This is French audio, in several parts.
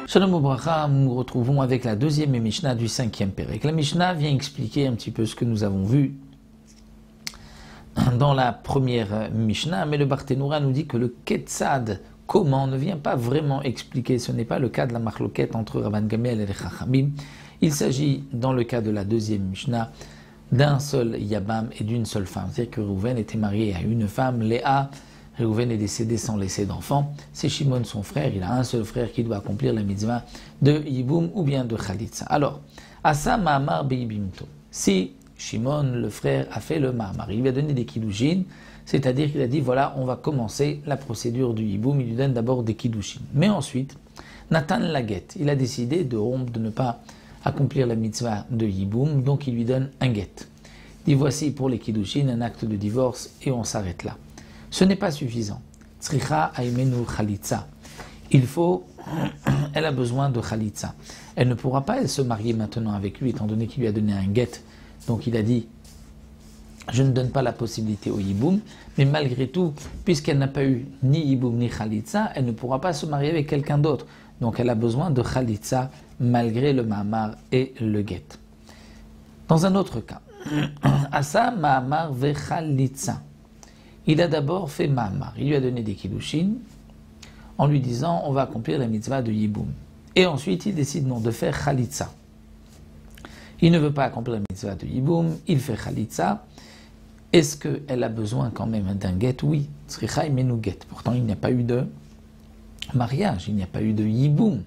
Shalom Ubracha, nous nous retrouvons avec la deuxième Mishnah du cinquième Pérek. La Mishnah vient expliquer un petit peu ce que nous avons vu dans la première Mishnah, mais le Barthénoura nous dit que le Ketzad, comment, ne vient pas vraiment expliquer. Ce n'est pas le cas de la Machloket entre Rabban Gamliel et les Chachamim. Il s'agit, dans le cas de la deuxième Mishnah, d'un seul Yabam et d'une seule femme. C'est-à-dire que Reuven était marié à une femme, Léa. Reuven est décédé sans laisser d'enfant. C'est Shimon son frère, il a un seul frère qui doit accomplir la mitzvah de Yiboum ou bien de Khalitsa. Alors, Asa Ma'amar Beibimto. Si Shimon, le frère, a fait le Ma'amar, il lui a donné des Kiddushin, c'est-à-dire qu'il a dit voilà, on va commencer la procédure du Yiboum, il lui donne d'abord des Kiddushin. Mais ensuite, Nathan Laget, il a décidé de rompre, de ne pas accomplir la mitzvah de Yiboum, donc il lui donne un get. Il dit voici pour les Kiddushin un acte de divorce et on s'arrête là. Ce n'est pas suffisant. Tzricha aimenu khalitza. Il faut, elle a besoin de khalitza. Elle ne pourra pas, elle, se marier maintenant avec lui, étant donné qu'il lui a donné un get. Donc il a dit, je ne donne pas la possibilité au yiboum, mais malgré tout, puisqu'elle n'a pas eu ni yiboum ni khalitza, elle ne pourra pas se marier avec quelqu'un d'autre. Donc elle a besoin de khalitza, malgré le ma'amar et le get. Dans un autre cas, asa ma'amar ve khalitza. Il a d'abord fait Ma'amar, il lui a donné des Kiddushin en lui disant on va accomplir la mitzvah de Yiboum. Et ensuite il décide non de faire Khalitsa. Il ne veut pas accomplir la mitzvah de Yiboum, il fait Khalitsa. Est-ce qu'elle a besoin quand même d'un get? Oui, Tzricha imenu get. Pourtant il n'y a pas eu de mariage, il n'y a pas eu de Yiboum.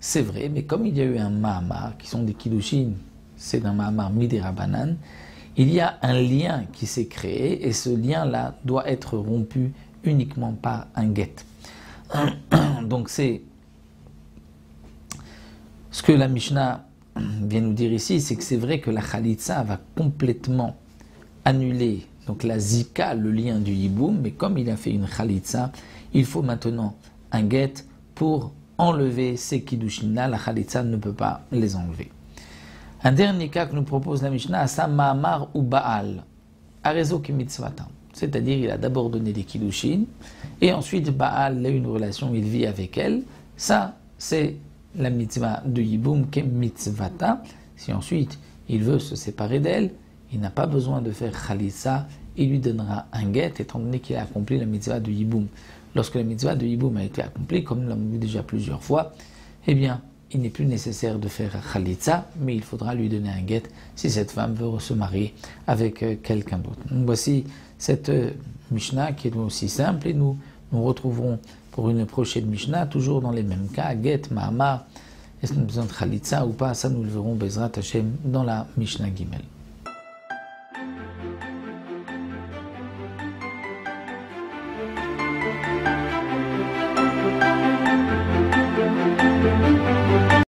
C'est vrai, mais comme il y a eu un Ma'amar, qui sont des Kiddushin, c'est un Ma'amar Midei Rabbanan, il y a un lien qui s'est créé et ce lien-là doit être rompu uniquement par un get. Donc c'est ce que la Mishnah vient nous dire ici, c'est que c'est vrai que la Khalitsa va complètement annuler donc la Zika, le lien du Yiboum, mais comme il a fait une Khalitsa, il faut maintenant un get pour enlever ces Kiddushin-là. La Khalitsa ne peut pas les enlever. Un dernier cas que nous propose la Mishnah, Asa Ma'amar ou Baal, Arezo ki mitzvatam. C'est-à-dire, il a d'abord donné des Kiddushin, et ensuite Baal a une relation, il vit avec elle. Ça, c'est la mitzvah de Yiboum qui est mitzvata. Si ensuite il veut se séparer d'elle, il n'a pas besoin de faire Khalitsa, il lui donnera un get, étant donné qu'il a accompli la mitzvah de Yiboum. Lorsque la mitzvah de Yiboum a été accomplie, comme nous l'avons vu déjà plusieurs fois, eh bien, il n'est plus nécessaire de faire Khalitsa, mais il faudra lui donner un get si cette femme veut se marier avec quelqu'un d'autre. Donc voici cette Mishnah qui est aussi simple et nous nous retrouverons pour une prochaine Mishnah, toujours dans les mêmes cas, get, ma'amar, est-ce qu'on a besoin de Khalitsa ou pas, ça nous le verrons Bezrat Hashem dans la Mishnah Gimel.